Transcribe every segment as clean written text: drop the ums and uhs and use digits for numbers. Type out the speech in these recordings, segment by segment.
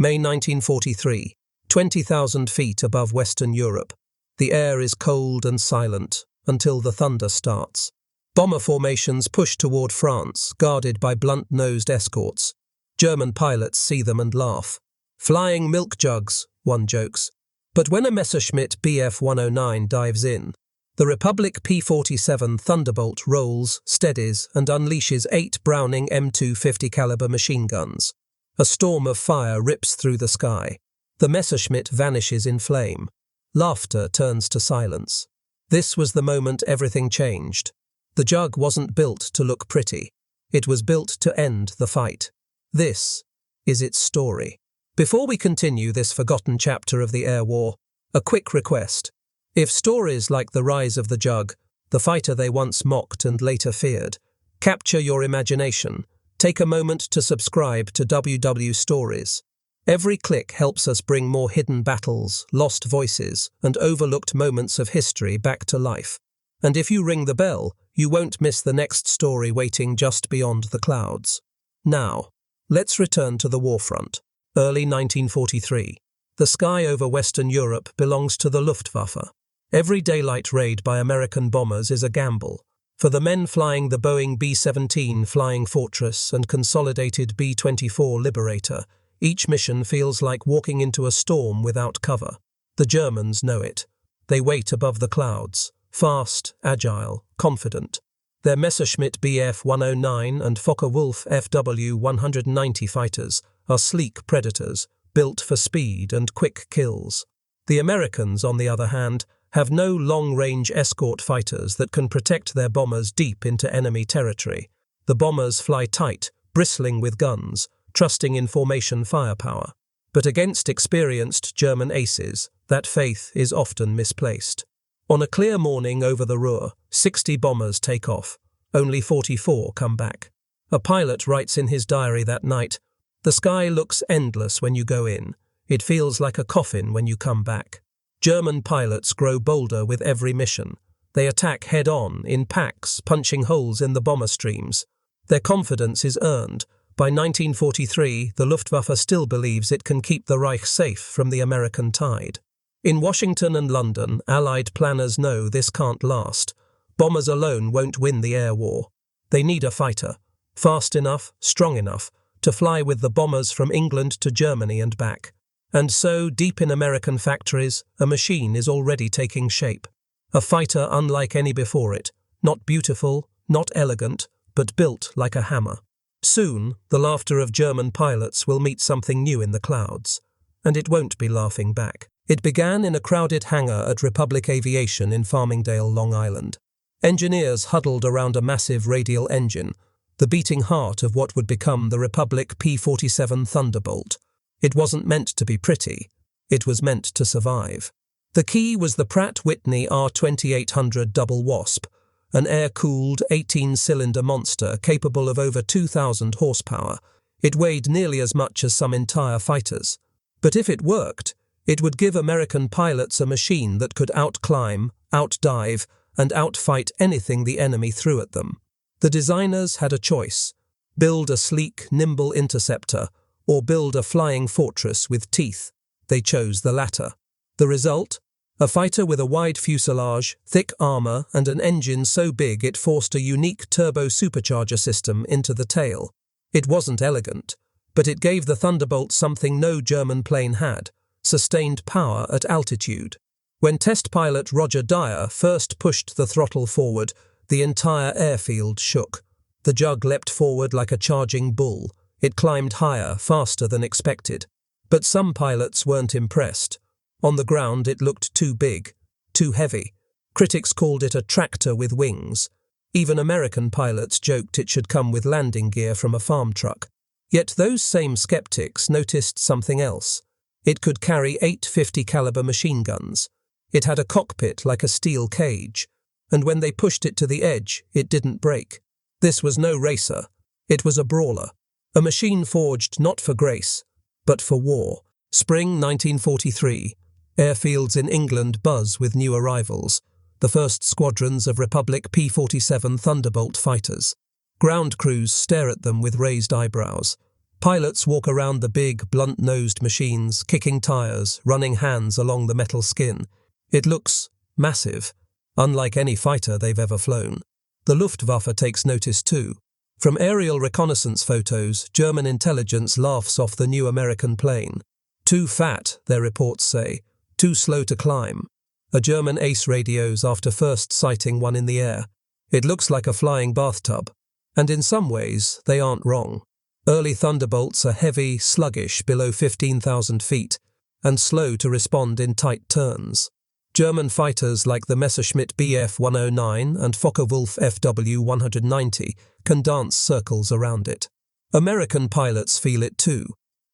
May 1943, 20,000 feet above Western Europe. The air is cold and silent until the thunder starts. Bomber formations push toward France, guarded by blunt-nosed escorts. German pilots see them and laugh. Flying milk jugs, one jokes. But when a Messerschmitt Bf 109 dives in, the Republic P-47 Thunderbolt rolls, steadies, and unleashes 8 Browning M250 caliber machine guns. A storm of fire rips through the sky. The Messerschmitt vanishes in flame. Laughter turns to silence. This was the moment everything changed. The Jug wasn't built to look pretty. It was built to end the fight. This is its story. Before we continue this forgotten chapter of the air war, a quick request. If stories like the rise of the Jug, the fighter they once mocked and later feared, capture your imagination, take a moment to subscribe to WWII Stories. Every click helps us bring more hidden battles, lost voices, and overlooked moments of history back to life. And if you ring the bell, you won't miss the next story waiting just beyond the clouds. Now, let's return to the warfront. Early 1943. The sky over Western Europe belongs to the Luftwaffe. Every daylight raid by American bombers is a gamble. For the men flying the Boeing B-17 Flying Fortress and consolidated B-24 Liberator, each mission feels like walking into a storm without cover. The Germans know it. They wait above the clouds, fast, agile, confident. Their Messerschmitt Bf 109 and Focke-Wulf FW 190 fighters are sleek predators, built for speed and quick kills. The Americans, on the other hand, have no long-range escort fighters that can protect their bombers deep into enemy territory. The bombers fly tight, bristling with guns, trusting in formation firepower. But against experienced German aces, that faith is often misplaced. On a clear morning over the Ruhr, 60 bombers take off. Only 44 come back. A pilot writes in his diary that night, "The sky looks endless when you go in. It feels like a coffin when you come back." German pilots grow bolder with every mission. They attack head-on, in packs, punching holes in the bomber streams. Their confidence is earned. By 1943, the Luftwaffe still believes it can keep the Reich safe from the American tide. In Washington and London, Allied planners know this can't last. Bombers alone won't win the air war. They need a fighter, fast enough, strong enough, to fly with the bombers from England to Germany and back. And so, deep in American factories, a machine is already taking shape. A fighter unlike any before it, not beautiful, not elegant, but built like a hammer. Soon, the laughter of German pilots will meet something new in the clouds, and it won't be laughing back. It began in a crowded hangar at Republic Aviation in Farmingdale, Long Island. Engineers huddled around a massive radial engine, the beating heart of what would become the Republic P-47 Thunderbolt. It wasn't meant to be pretty. It was meant to survive. The key was the Pratt & Whitney R2800 Double Wasp, an air-cooled 18-cylinder monster capable of over 2,000 horsepower. It weighed nearly as much as some entire fighters. But if it worked, it would give American pilots a machine that could outclimb, outdive, and outfight anything the enemy threw at them. The designers had a choice: build a sleek, nimble interceptor, or build a flying fortress with teeth. They chose the latter. The result? A fighter with a wide fuselage, thick armor, and an engine so big it forced a unique turbo supercharger system into the tail. It wasn't elegant, but it gave the Thunderbolt something no German plane had: sustained power at altitude. When test pilot Roger Dyer first pushed the throttle forward, the entire airfield shook. The Jug leapt forward like a charging bull. It climbed higher, faster than expected. But some pilots weren't impressed. On the ground it looked too big, too heavy. Critics called it a tractor with wings. Even American pilots joked it should come with landing gear from a farm truck. Yet those same skeptics noticed something else. It could carry 8 50 caliber machine guns. It had a cockpit like a steel cage, and when they pushed it to the edge, it didn't break. This was no racer. It was a brawler. A machine forged not for grace, but for war. Spring 1943. Airfields in England buzz with new arrivals, the first squadrons of Republic P-47 Thunderbolt fighters. Ground crews stare at them with raised eyebrows. Pilots walk around the big, blunt-nosed machines, kicking tires, running hands along the metal skin. It looks massive, unlike any fighter they've ever flown. The Luftwaffe takes notice too. From aerial reconnaissance photos, German intelligence laughs off the new American plane. Too fat, their reports say. Too slow to climb. A German ace radios after first sighting one in the air. It looks like a flying bathtub. And in some ways, they aren't wrong. Early Thunderbolts are heavy, sluggish below 15,000 feet, and slow to respond in tight turns. German fighters like the Messerschmitt Bf 109 and Focke-Wulf FW 190 can dance circles around it. American pilots feel it too.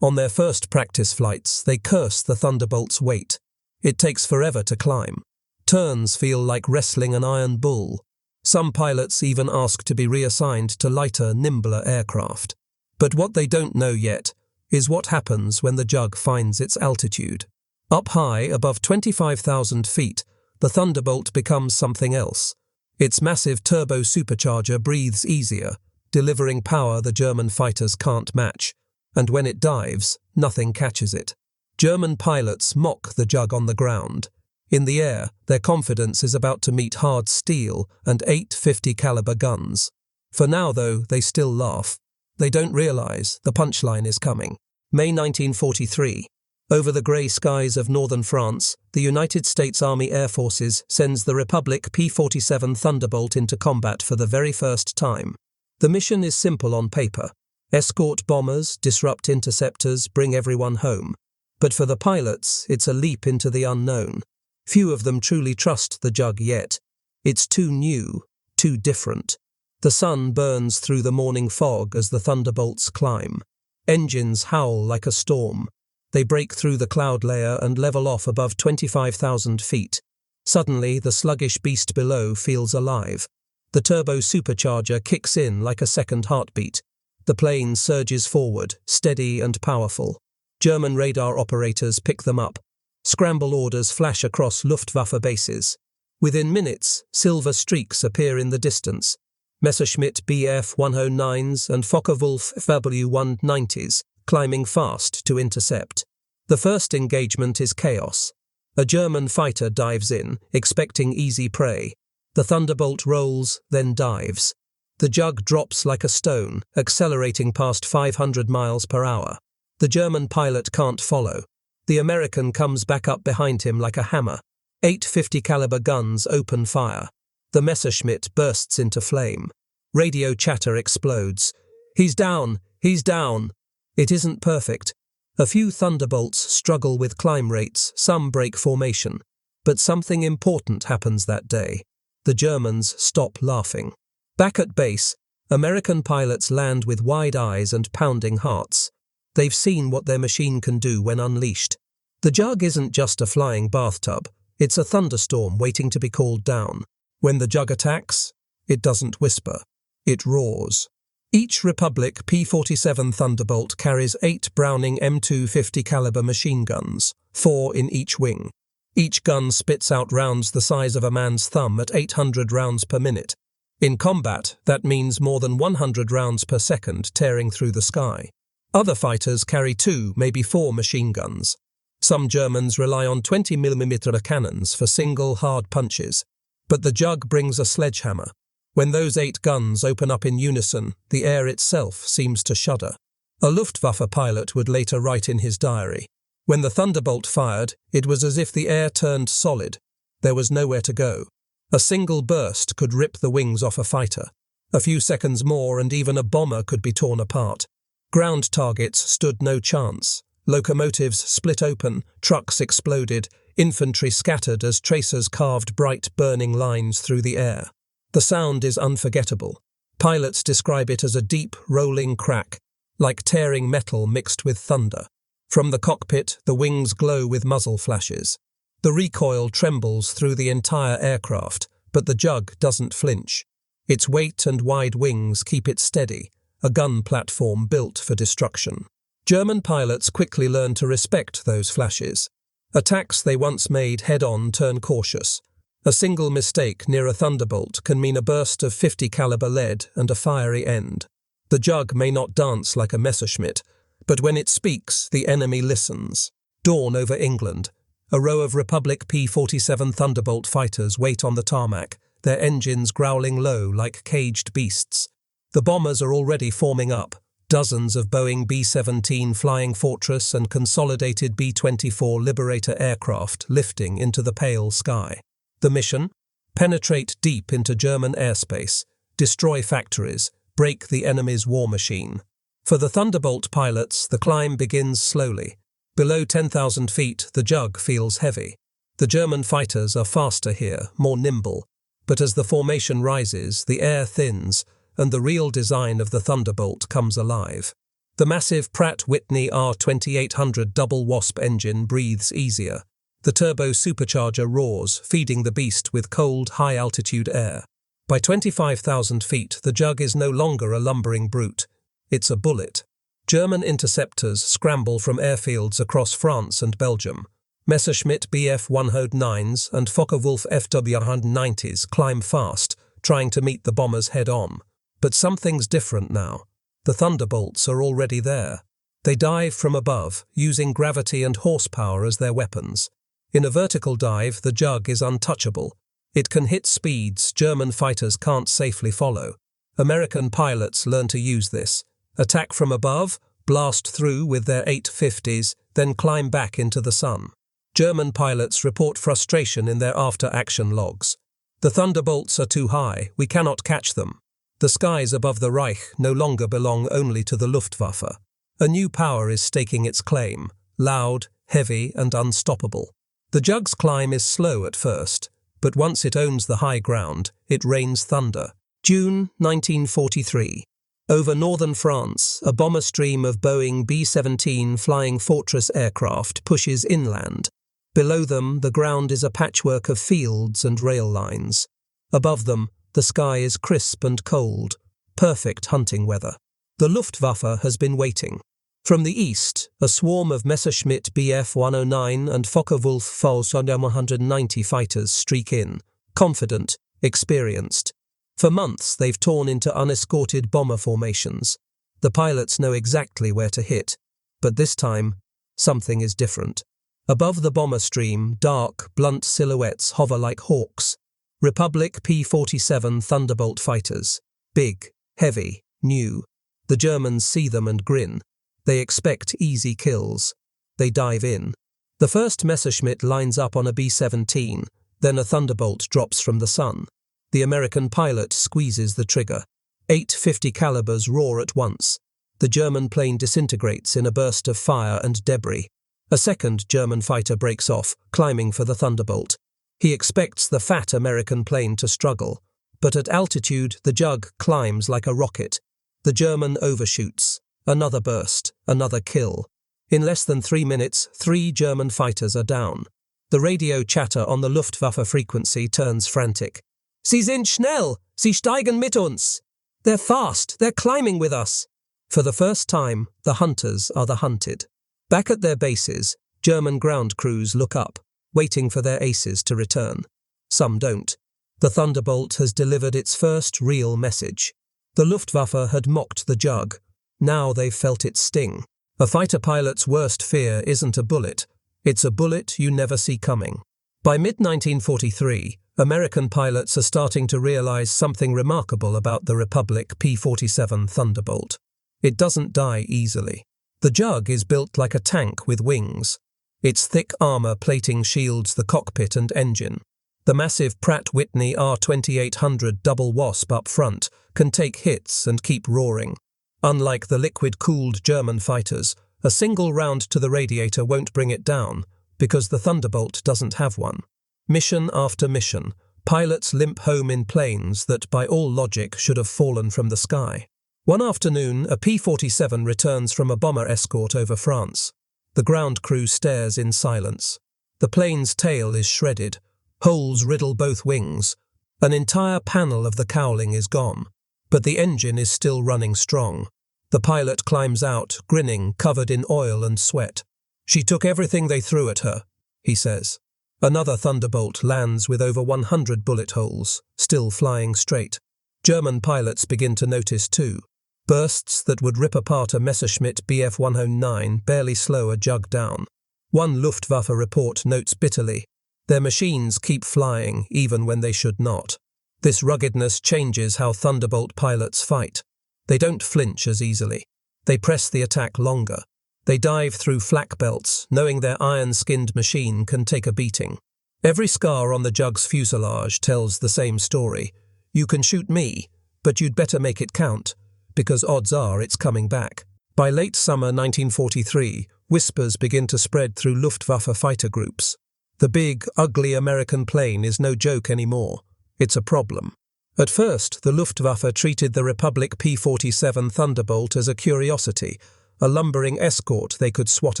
On their first practice flights, they curse the Thunderbolt's weight. It takes forever to climb. Turns feel like wrestling an iron bull. Some pilots even ask to be reassigned to lighter, nimbler aircraft. But what they don't know yet is what happens when the Jug finds its altitude. Up high, above 25,000 feet, the Thunderbolt becomes something else. Its massive turbo supercharger breathes easier, delivering power the German fighters can't match. And when it dives, nothing catches it. German pilots mock the Jug on the ground. In the air, their confidence is about to meet hard steel and 850 caliber guns. For now, though, they still laugh. They don't realize the punchline is coming. May 1943. Over the grey skies of northern France, the United States Army Air Forces sends the Republic P-47 Thunderbolt into combat for the very first time. The mission is simple on paper. Escort bombers, disrupt interceptors, bring everyone home. But for the pilots, it's a leap into the unknown. Few of them truly trust the Jug yet. It's too new, too different. The sun burns through the morning fog as the Thunderbolts climb. Engines howl like a storm. They break through the cloud layer and level off above 25,000 feet. Suddenly, the sluggish beast below feels alive. The turbo supercharger kicks in like a second heartbeat. The plane surges forward, steady and powerful. German radar operators pick them up. Scramble orders flash across Luftwaffe bases. Within minutes, silver streaks appear in the distance. Messerschmitt Bf 109s and Focke-Wulf FW 190s, climbing fast to intercept. The first engagement is chaos. A German fighter dives in, expecting easy prey. The Thunderbolt rolls, then dives. The Jug drops like a stone, accelerating past 500 miles per hour. The German pilot can't follow. The American comes back up behind him like a hammer. 850 caliber guns open fire. The Messerschmitt bursts into flame. Radio chatter explodes. He's down! He's down! It isn't perfect. A few Thunderbolts struggle with climb rates, some break formation. But something important happens that day. The Germans stop laughing. Back at base, American pilots land with wide eyes and pounding hearts. They've seen what their machine can do when unleashed. The Jug isn't just a flying bathtub. It's a thunderstorm waiting to be called down. When the Jug attacks, it doesn't whisper. It roars. Each Republic P-47 Thunderbolt carries 8 Browning M250 caliber machine guns, 4 in each wing. Each gun spits out rounds the size of a man's thumb at 800 rounds per minute. In combat, that means more than 100 rounds per second tearing through the sky. Other fighters carry 2, maybe 4 machine guns. Some Germans rely on 20mm cannons for single, hard punches. But the Jug brings a sledgehammer. When those 8 guns open up in unison, the air itself seems to shudder. A Luftwaffe pilot would later write in his diary, "When the Thunderbolt fired, it was as if the air turned solid. There was nowhere to go. A single burst could rip the wings off a fighter. A few seconds more and even a bomber could be torn apart. Ground targets stood no chance. Locomotives split open, trucks exploded, infantry scattered as tracers carved bright burning lines through the air. The sound is unforgettable. Pilots describe it as a deep, rolling crack, like tearing metal mixed with thunder. From the cockpit, the wings glow with muzzle flashes. The recoil trembles through the entire aircraft, but the Jug doesn't flinch. Its weight and wide wings keep it steady, a gun platform built for destruction. German pilots quickly learn to respect those flashes. Attacks they once made head-on turn cautious. A single mistake near a Thunderbolt can mean a burst of 50 caliber lead and a fiery end. The Jug may not dance like a Messerschmitt, But when it speaks, the enemy listens. Dawn over England. A row of Republic P-47 Thunderbolt fighters wait on the tarmac, their engines growling low like caged beasts. The bombers are already forming up, dozens of Boeing B-17 Flying Fortress and consolidated B-24 Liberator aircraft lifting into the pale sky. The mission? Penetrate deep into German airspace, destroy factories, break the enemy's war machine. For the Thunderbolt pilots, the climb begins slowly. Below 10,000 feet, the jug feels heavy. The German fighters are faster here, more nimble. But as the formation rises, the air thins, and the real design of the Thunderbolt comes alive. The massive Pratt & Whitney R2800 double Wasp engine breathes easier. The turbo supercharger roars, feeding the beast with cold, high-altitude air. By 25,000 feet, the jug is no longer a lumbering brute. It's a bullet. German interceptors scramble from airfields across France and Belgium. Messerschmitt Bf-109s and Focke-Wulf FW-190s climb fast, trying to meet the bombers head-on. But something's different now. The Thunderbolts are already there. They dive from above, using gravity and horsepower as their weapons. In a vertical dive, the jug is untouchable. It can hit speeds German fighters can't safely follow. American pilots learn to use this. Attack from above, blast through with their 850s, then climb back into the sun. German pilots report frustration in their after-action logs. The Thunderbolts are too high, we cannot catch them. The skies above the Reich no longer belong only to the Luftwaffe. A new power is staking its claim, loud, heavy, and unstoppable. The jug's climb is slow at first, but once it owns the high ground, it rains thunder. June 1943. Over northern France, a bomber stream of Boeing B-17 Flying Fortress aircraft pushes inland. Below them, the ground is a patchwork of fields and rail lines. Above them, the sky is crisp and cold, perfect hunting weather. The Luftwaffe has been waiting. From the east, a swarm of Messerschmitt Bf-109 and Focke-Wulf FW-190 fighters streak in, confident, experienced. For months, they've torn into unescorted bomber formations. The pilots know exactly where to hit, but this time, something is different. Above the bomber stream, dark, blunt silhouettes hover like hawks. Republic P-47 Thunderbolt fighters. Big, heavy, new. The Germans see them and grin. They expect easy kills. They dive in. The first Messerschmitt lines up on a B-17, then a Thunderbolt drops from the sun. The American pilot squeezes the trigger. 850 calibers roar at once. The German plane disintegrates in a burst of fire and debris. A second German fighter breaks off, climbing for the Thunderbolt. He expects the fat American plane to struggle, but at altitude the jug climbs like a rocket. The German overshoots. Another burst, another kill. In less than 3 minutes, 3 German fighters are down. The radio chatter on the Luftwaffe frequency turns frantic. Sie sind schnell! Sie steigen mit uns! They're fast! They're climbing with us! For the first time, the hunters are the hunted. Back at their bases, German ground crews look up, waiting for their aces to return. Some don't. The Thunderbolt has delivered its first real message. The Luftwaffe had mocked the jug. Now they've felt its sting. A fighter pilot's worst fear isn't a bullet. It's a bullet you never see coming. By mid-1943, American pilots are starting to realize something remarkable about the Republic P-47 Thunderbolt. It doesn't die easily. The jug is built like a tank with wings. Its thick armor plating shields the cockpit and engine. The massive Pratt & Whitney R2800 double Wasp up front can take hits and keep roaring. Unlike the liquid-cooled German fighters, a single round to the radiator won't bring it down, because the Thunderbolt doesn't have one. Mission after mission, pilots limp home in planes that, by all logic, should have fallen from the sky. One afternoon, a P-47 returns from a bomber escort over France. The ground crew stares in silence. The plane's tail is shredded. Holes riddle both wings. An entire panel of the cowling is gone. But the engine is still running strong. The pilot climbs out, grinning, covered in oil and sweat. "She took everything they threw at her," he says. Another Thunderbolt lands with over 100 bullet holes, still flying straight. German pilots begin to notice too. bursts that would rip apart a Messerschmitt Bf 109 barely slow a Jug down. One Luftwaffe report notes bitterly, "Their machines keep flying even when they should not." This ruggedness changes how Thunderbolt pilots fight. They don't flinch as easily. They press the attack longer. They dive through flak belts, knowing their iron-skinned machine can take a beating. Every scar on the Jug's fuselage tells the same story. You can shoot me, but you'd better make it count, because odds are it's coming back. By late summer 1943, whispers begin to spread through Luftwaffe fighter groups. The big, ugly American plane is no joke anymore. It's a problem. At first, the Luftwaffe treated the Republic P-47 Thunderbolt as a curiosity, a lumbering escort they could swat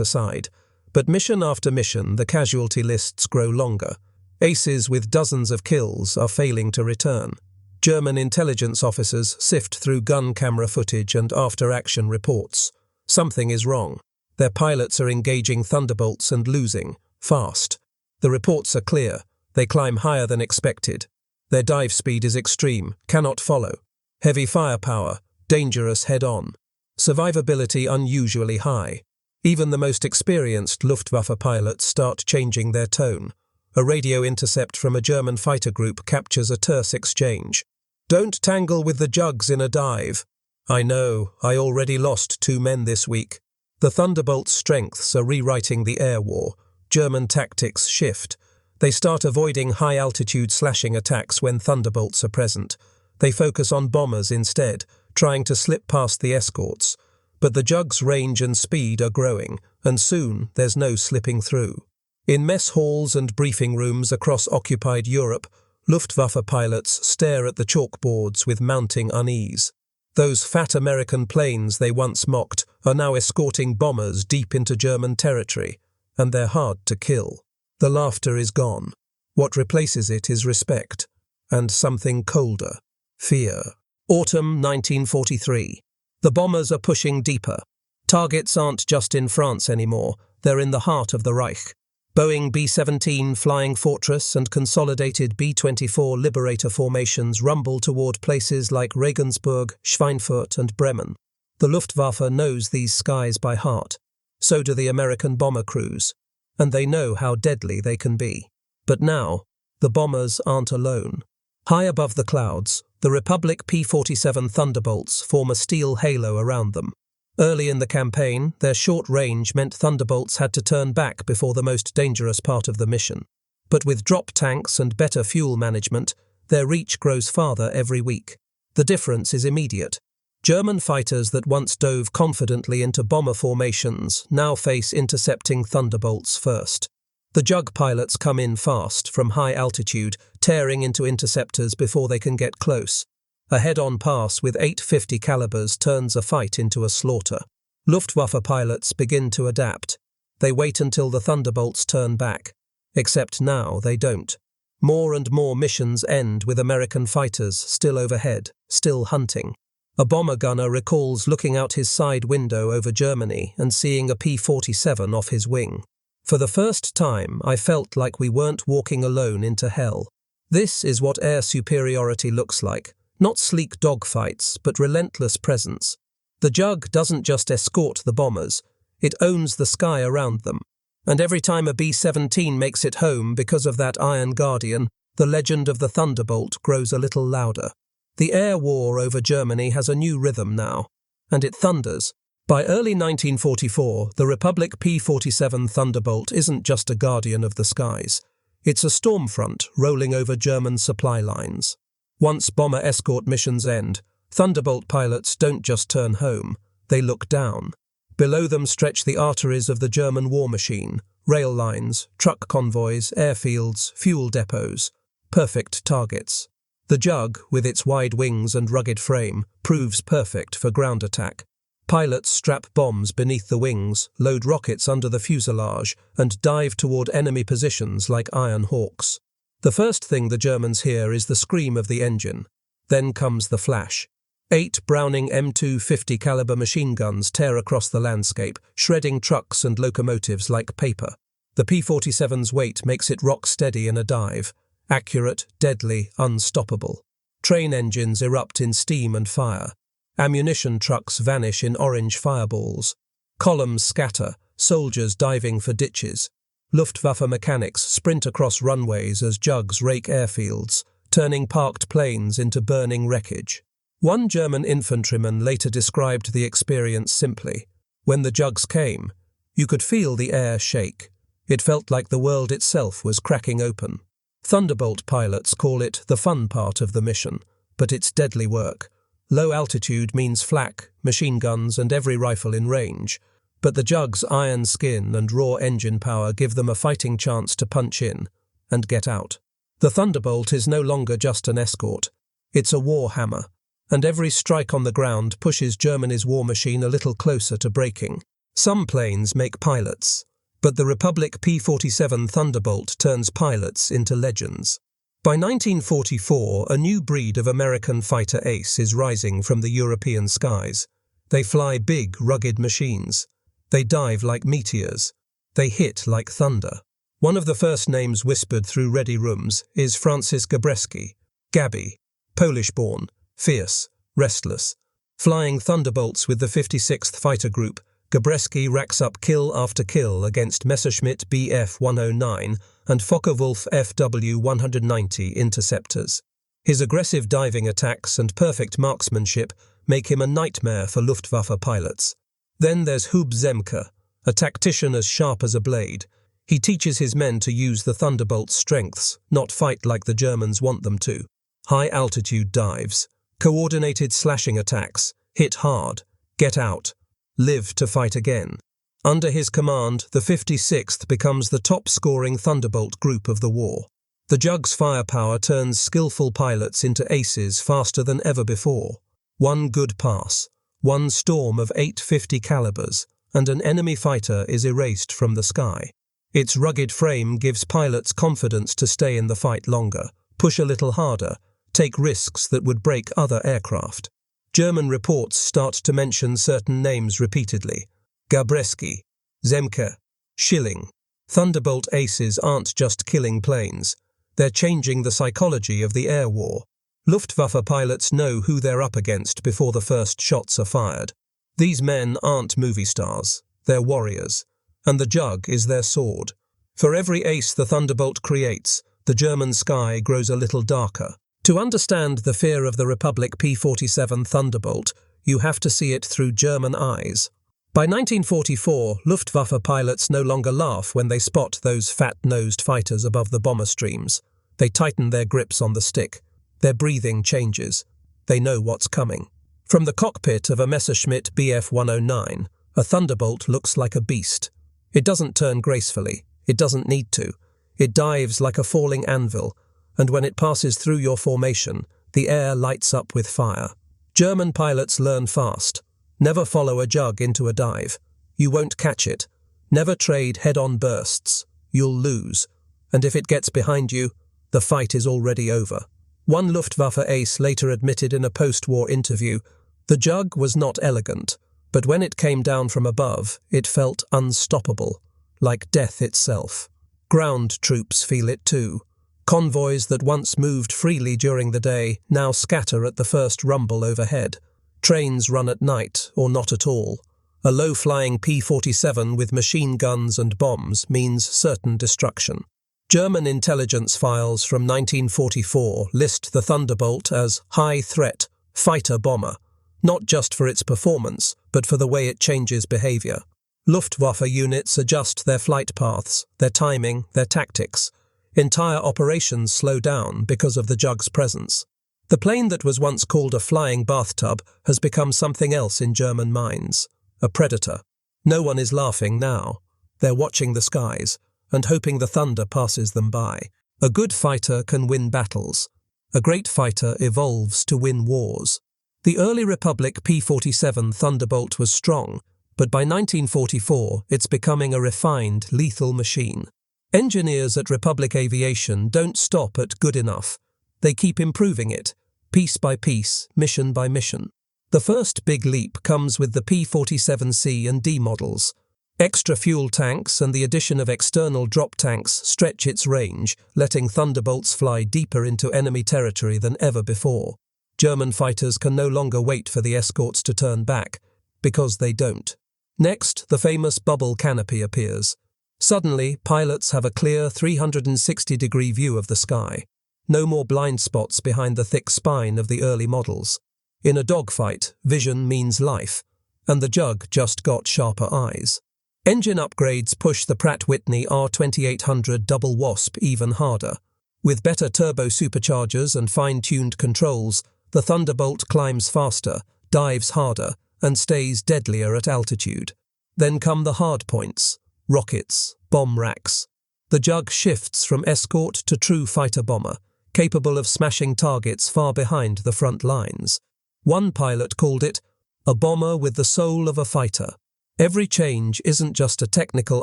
aside. But mission after mission, the casualty lists grow longer. Aces with dozens of kills are failing to return. German intelligence officers sift through gun camera footage and after-action reports. Something is wrong. Their pilots are engaging Thunderbolts and losing, fast. The reports are clear. They climb higher than expected. Their dive speed is extreme, cannot follow. Heavy firepower, dangerous head-on. Survivability unusually high. Even the most experienced Luftwaffe pilots start changing their tone. A radio intercept from a German fighter group captures a terse exchange. "Don't tangle with the Jugs in a dive." "I know, I already lost 2 men this week." The Thunderbolt's strengths are rewriting the air war. German tactics shift. They start avoiding high-altitude slashing attacks when Thunderbolts are present. They focus on bombers instead, trying to slip past the escorts. But the Jug's range and speed are growing, and soon there's no slipping through. In mess halls and briefing rooms across occupied Europe, Luftwaffe pilots stare at the chalkboards with mounting unease. Those fat American planes they once mocked are now escorting bombers deep into German territory, and they're hard to kill. The laughter is gone. What replaces it is respect, and something colder, fear. Autumn 1943. The bombers are pushing deeper. Targets aren't just in France anymore, they're in the heart of the Reich. Boeing B-17 Flying Fortress and consolidated B-24 Liberator formations rumble toward places like Regensburg, Schweinfurt and Bremen. The Luftwaffe knows these skies by heart. So do the American bomber crews. And they know how deadly they can be. But now, the bombers aren't alone. High above the clouds, the Republic P-47 Thunderbolts form a steel halo around them. Early in the campaign, their short range meant Thunderbolts had to turn back before the most dangerous part of the mission. But with drop tanks and better fuel management, their reach grows farther every week. The difference is immediate. German fighters that once dove confidently into bomber formations now face intercepting Thunderbolts first. The Jug pilots come in fast from high altitude, tearing into interceptors before they can get close. A head-on pass with 850 calibers turns a fight into a slaughter. Luftwaffe pilots begin to adapt. They wait until the Thunderbolts turn back. Except now they don't. More and more missions end with American fighters still overhead, still hunting. A bomber gunner recalls looking out his side window over Germany and seeing a P-47 off his wing. "For the first time, I felt like we weren't walking alone into hell." This is what air superiority looks like. Not sleek dogfights, but relentless presence. The Jug doesn't just escort the bombers, it owns the sky around them. And every time a B-17 makes it home because of that Iron Guardian, the legend of the Thunderbolt grows a little louder. The air war over Germany has a new rhythm now, and it thunders. By early 1944, the Republic P-47 Thunderbolt isn't just a guardian of the skies. It's a storm front rolling over German supply lines. Once bomber escort missions end, Thunderbolt pilots don't just turn home, they look down. Below them stretch the arteries of the German war machine, rail lines, truck convoys, airfields, fuel depots. Perfect targets. The Jug, with its wide wings and rugged frame, proves perfect for ground attack. Pilots strap bombs beneath the wings, load rockets under the fuselage, and dive toward enemy positions like Iron Hawks. The first thing the Germans hear is the scream of the engine. Then comes the flash. 8 Browning M250 caliber machine guns tear across the landscape, shredding trucks and locomotives like paper. The P-47's weight makes it rock steady in a dive. Accurate, deadly, unstoppable. Train engines erupt in steam and fire. Ammunition trucks vanish in orange fireballs. Columns scatter, soldiers diving for ditches. Luftwaffe mechanics sprint across runways as jugs rake airfields, turning parked planes into burning wreckage. One German infantryman later described the experience simply. When the jugs came, you could feel the air shake. It felt like the world itself was cracking open. Thunderbolt pilots call it the fun part of the mission, but it's deadly work. Low altitude means flak, machine guns, and every rifle in range. But the jug's iron skin and raw engine power give them a fighting chance to punch in and get out. The Thunderbolt is no longer just an escort. It's a war hammer, and every strike on the ground pushes Germany's war machine a little closer to breaking. Some planes make pilots, but the Republic P-47 Thunderbolt turns pilots into legends. By 1944, a new breed of American fighter ace is rising from the European skies. They fly big, rugged machines. They dive like meteors. They hit like thunder. One of the first names whispered through ready rooms is Francis Gabreski, Gabi, Polish-born, fierce, restless. Flying Thunderbolts with the 56th Fighter Group, Gabreski racks up kill after kill against Messerschmitt Bf-109 and Focke-Wulf FW-190 interceptors. His aggressive diving attacks and perfect marksmanship make him a nightmare for Luftwaffe pilots. Then there's Hub Zemke, a tactician as sharp as a blade. He teaches his men to use the Thunderbolt's strengths, not fight like the Germans want them to. High-altitude dives, coordinated slashing attacks, hit hard, get out, live to fight again. Under his command, the 56th becomes the top-scoring Thunderbolt group of the war. The jug's firepower turns skillful pilots into aces faster than ever before. One good pass, one storm of 850 calibers, and an enemy fighter is erased from the sky. Its rugged frame gives pilots confidence to stay in the fight longer, push a little harder, take risks that would break other aircraft. German reports start to mention certain names repeatedly. Gabreski, Zemke, Schilling. Thunderbolt aces aren't just killing planes. They're changing the psychology of the air war. Luftwaffe pilots know who they're up against before the first shots are fired. These men aren't movie stars. They're warriors. And the jug is their sword. For every ace the Thunderbolt creates, the German sky grows a little darker. To understand the fear of the Republic P-47 Thunderbolt, you have to see it through German eyes. By 1944, Luftwaffe pilots no longer laugh when they spot those fat-nosed fighters above the bomber streams. They tighten their grips on the stick. Their breathing changes. They know what's coming. From the cockpit of a Messerschmitt Bf-109, a Thunderbolt looks like a beast. It doesn't turn gracefully. It doesn't need to. It dives like a falling anvil, and when it passes through your formation, the air lights up with fire. German pilots learn fast. Never follow a jug into a dive. You won't catch it. Never trade head-on bursts. You'll lose. And if it gets behind you, the fight is already over. One Luftwaffe ace later admitted in a post-war interview, "The jug was not elegant, but when it came down from above, it felt unstoppable, like death itself." Ground troops feel it too. Convoys that once moved freely during the day now scatter at the first rumble overhead. Trains run at night, or not at all. A low-flying P-47 with machine guns and bombs means certain destruction. German intelligence files from 1944 list the Thunderbolt as high-threat fighter-bomber, not just for its performance, but for the way it changes behavior. Luftwaffe units adjust their flight paths, their timing, their tactics. Entire operations slow down because of the jug's presence. The plane that was once called a flying bathtub has become something else in German minds, a predator. No one is laughing now. They're watching the skies and hoping the thunder passes them by. A good fighter can win battles. A great fighter evolves to win wars. The early Republic P-47 Thunderbolt was strong, but by 1944 it's becoming a refined, lethal machine. Engineers at Republic Aviation don't stop at good enough. They keep improving it, piece by piece, mission by mission. The first big leap comes with the P-47C and D models. Extra fuel tanks and the addition of external drop tanks stretch its range, letting Thunderbolts fly deeper into enemy territory than ever before. German fighters can no longer wait for the escorts to turn back, because they don't. Next, the famous bubble canopy appears. Suddenly, pilots have a clear 360-degree view of the sky. No more blind spots behind the thick spine of the early models. In a dogfight, vision means life, and the Jug just got sharper eyes. Engine upgrades push the Pratt & Whitney R2800 Double Wasp even harder. With better turbo superchargers and fine-tuned controls, the Thunderbolt climbs faster, dives harder, and stays deadlier at altitude. Then come the hard points: rockets, bomb racks. The Jug shifts from escort to true fighter-bomber, capable of smashing targets far behind the front lines. One pilot called it a bomber with the soul of a fighter. Every change isn't just a technical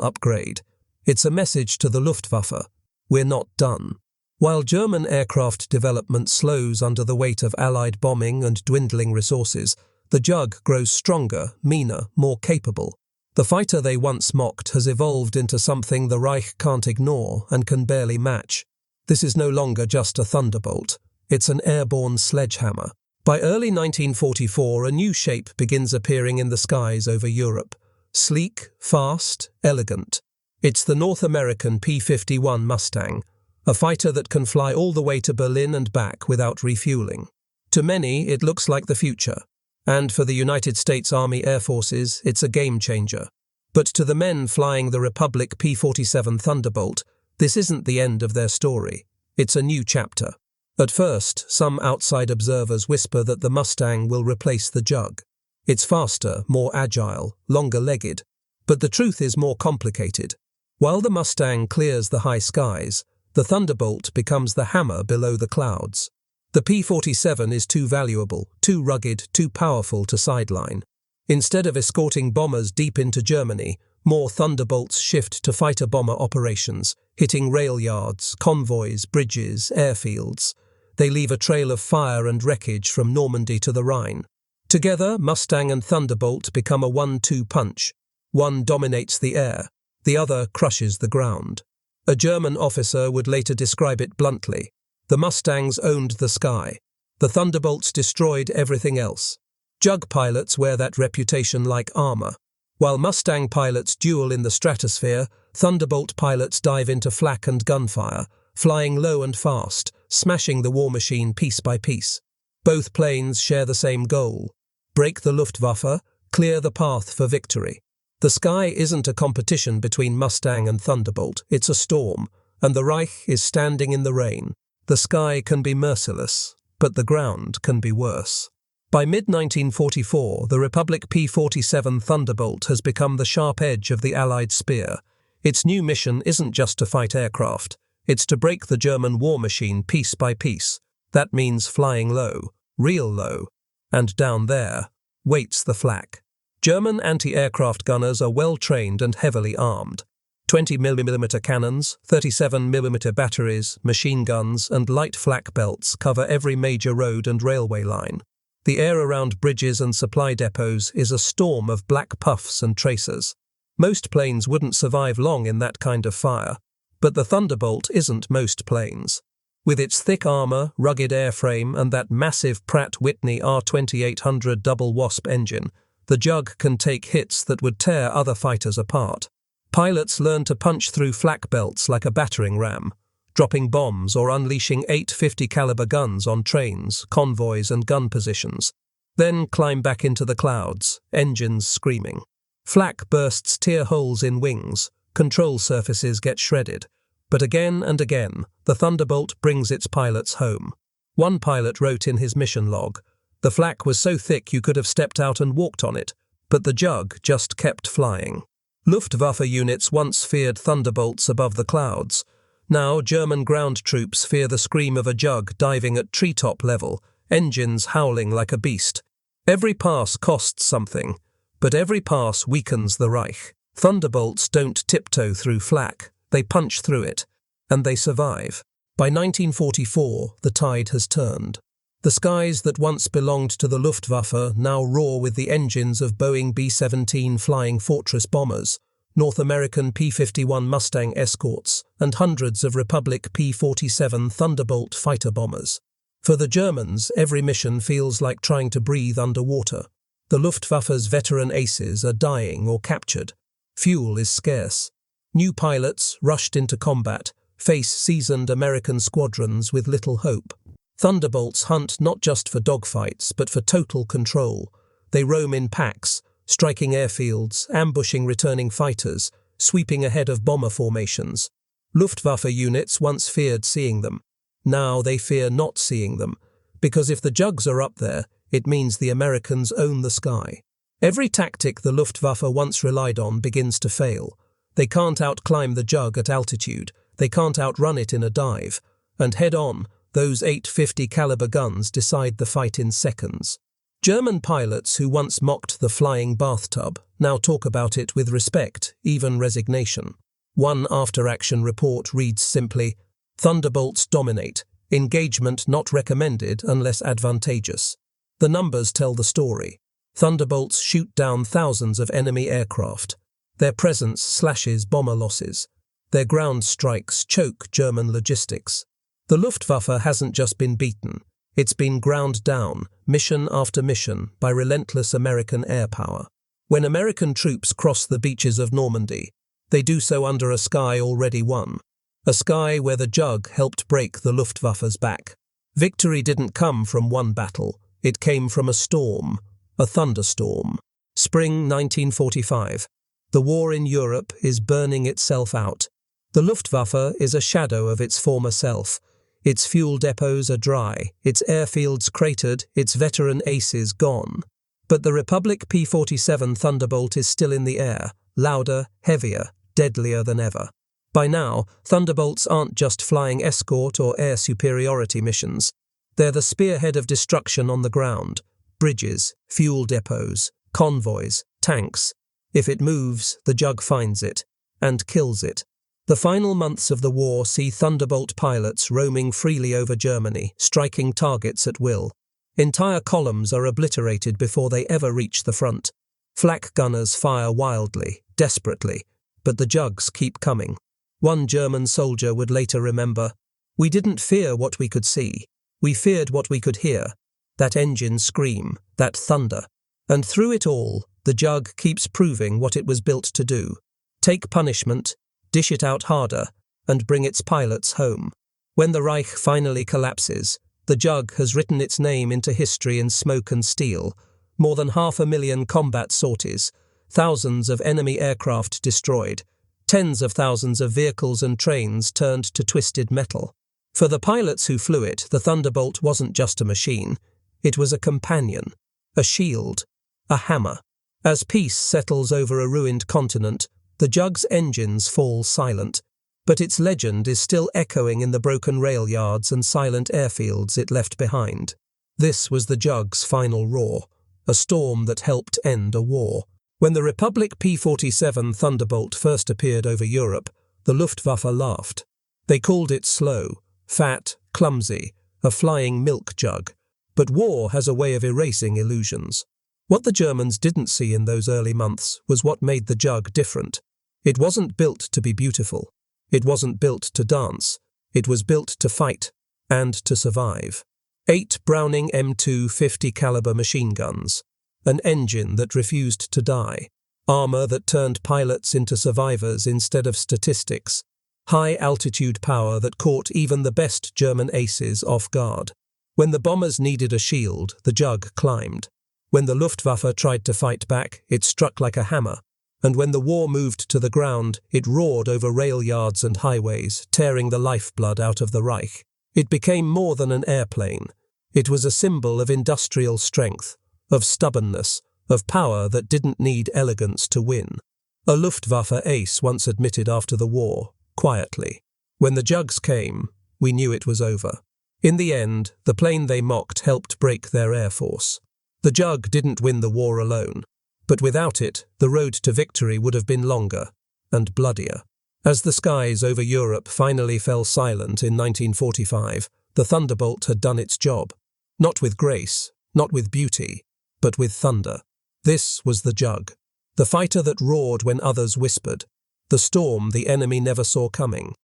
upgrade. It's a message to the Luftwaffe: we're not done. While German aircraft development slows under the weight of Allied bombing and dwindling resources, the Jug grows stronger, meaner, more capable. The fighter they once mocked has evolved into something the Reich can't ignore and can barely match. This is no longer just a Thunderbolt. It's an airborne sledgehammer. By early 1944, a new shape begins appearing in the skies over Europe. Sleek, fast, elegant. It's the North American P-51 Mustang, a fighter that can fly all the way to Berlin and back without refueling. To many, it looks like the future. And for the United States Army Air Forces, it's a game-changer. But to the men flying the Republic P-47 Thunderbolt, this isn't the end of their story. It's a new chapter. At first, some outside observers whisper that the Mustang will replace the Jug. It's faster, more agile, longer-legged. But the truth is more complicated. While the Mustang clears the high skies, the Thunderbolt becomes the hammer below the clouds. The P-47 is too valuable, too rugged, too powerful to sideline. Instead of escorting bombers deep into Germany, more Thunderbolts shift to fighter-bomber operations, hitting rail yards, convoys, bridges, airfields. They leave a trail of fire and wreckage from Normandy to the Rhine. Together, Mustang and Thunderbolt become a 1-2 punch. One dominates the air, the other crushes the ground. A German officer would later describe it bluntly: the Mustangs owned the sky. The Thunderbolts destroyed everything else. Jug pilots wear that reputation like armor. While Mustang pilots duel in the stratosphere, Thunderbolt pilots dive into flak and gunfire, flying low and fast, smashing the war machine piece by piece. Both planes share the same goal: break the Luftwaffe, clear the path for victory. The sky isn't a competition between Mustang and Thunderbolt, it's a storm, and the Reich is standing in the rain. The sky can be merciless, but the ground can be worse. By mid-1944, the Republic P-47 Thunderbolt has become the sharp edge of the Allied spear. Its new mission isn't just to fight aircraft, it's to break the German war machine piece by piece. That means flying low, real low, and down there waits the flak. German anti-aircraft gunners are well-trained and heavily armed. 20mm cannons, 37mm batteries, machine guns, and light flak belts cover every major road and railway line. The air around bridges and supply depots is a storm of black puffs and tracers. Most planes wouldn't survive long in that kind of fire, but the Thunderbolt isn't most planes. With its thick armor, rugged airframe, and that massive Pratt & Whitney R2800 Double Wasp engine, the Jug can take hits that would tear other fighters apart. Pilots learn to punch through flak belts like a battering ram, dropping bombs or unleashing 850 caliber guns on trains, convoys, and gun positions. Then climb back into the clouds, engines screaming. Flak bursts tear holes in wings, control surfaces get shredded. But again and again, the Thunderbolt brings its pilots home. One pilot wrote in his mission log, "The flak was so thick you could have stepped out and walked on it, but the Jug just kept flying." Luftwaffe units once feared Thunderbolts above the clouds. Now German ground troops fear the scream of a Jug diving at treetop level, engines howling like a beast. Every pass costs something, but every pass weakens the Reich. Thunderbolts don't tiptoe through flak, they punch through it, and they survive. By 1944, the tide has turned. The skies that once belonged to the Luftwaffe now roar with the engines of Boeing B-17 Flying Fortress bombers, North American P-51 Mustang escorts, and hundreds of Republic P-47 Thunderbolt fighter bombers. For the Germans, every mission feels like trying to breathe underwater. The Luftwaffe's veteran aces are dying or captured. Fuel is scarce. New pilots, rushed into combat, face seasoned American squadrons with little hope. Thunderbolts hunt not just for dogfights, but for total control. They roam in packs, striking airfields, ambushing returning fighters, sweeping ahead of bomber formations. Luftwaffe units once feared seeing them. Now they fear not seeing them, because if the jugs are up there, it means the Americans own the sky. Every tactic the Luftwaffe once relied on begins to fail. They can't outclimb the jug at altitude, they can't outrun it in a dive, and head-on, those 850 caliber guns decide the fight in seconds. German pilots who once mocked the flying bathtub now talk about it with respect, even resignation. One after-action report reads simply, "Thunderbolts dominate, engagement not recommended unless advantageous." The numbers tell the story. Thunderbolts shoot down thousands of enemy aircraft. Their presence slashes bomber losses. Their ground strikes choke German logistics. The Luftwaffe hasn't just been beaten, it's been ground down, mission after mission, by relentless American air power. When American troops cross the beaches of Normandy, they do so under a sky already won. A sky where the jug helped break the Luftwaffe's back. Victory didn't come from one battle, it came from a storm, a thunderstorm. Spring 1945. The war in Europe is burning itself out. The Luftwaffe is a shadow of its former self. Its fuel depots are dry, its airfields cratered, its veteran aces gone. But the Republic P-47 Thunderbolt is still in the air, louder, heavier, deadlier than ever. By now, Thunderbolts aren't just flying escort or air superiority missions. They're the spearhead of destruction on the ground. Bridges, fuel depots, convoys, tanks. If it moves, the jug finds it, and kills it. The final months of the war see Thunderbolt pilots roaming freely over Germany, striking targets at will. Entire columns are obliterated before they ever reach the front. Flak gunners fire wildly, desperately, but the jugs keep coming. One German soldier would later remember, "We didn't fear what we could see. We feared what we could hear. That engine scream, that thunder." And through it all, the jug keeps proving what it was built to do. Take punishment, dish it out harder, and bring its pilots home. When the Reich finally collapses, the jug has written its name into history in smoke and steel. More than 500,000 combat sorties, thousands of enemy aircraft destroyed, tens of thousands of vehicles and trains turned to twisted metal. For the pilots who flew it, the Thunderbolt wasn't just a machine. It was a companion, a shield, a hammer. As peace settles over a ruined continent, the jug's engines fall silent, but its legend is still echoing in the broken rail yards and silent airfields it left behind. This was the jug's final roar, a storm that helped end a war. When the Republic P-47 Thunderbolt first appeared over Europe, the Luftwaffe laughed. They called it slow, fat, clumsy, a flying milk jug. But war has a way of erasing illusions. What the Germans didn't see in those early months was what made the jug different. It wasn't built to be beautiful. It wasn't built to dance. It was built to fight and to survive. 8 Browning M2 50 caliber machine guns, an engine that refused to die, armor that turned pilots into survivors instead of statistics, high-altitude power that caught even the best German aces off guard. When the bombers needed a shield, the jug climbed. When the Luftwaffe tried to fight back, it struck like a hammer. And when the war moved to the ground, it roared over rail yards and highways, tearing the lifeblood out of the Reich. It became more than an airplane. It was a symbol of industrial strength, of stubbornness, of power that didn't need elegance to win. A Luftwaffe ace once admitted after the war, quietly, "When the jugs came, we knew it was over." In the end, the plane they mocked helped break their air force. The jug didn't win the war alone, but without it, the road to victory would have been longer and bloodier. As the skies over Europe finally fell silent in 1945, the Thunderbolt had done its job. Not with grace, not with beauty, but with thunder. This was the jug, the fighter that roared when others whispered, the storm the enemy never saw coming.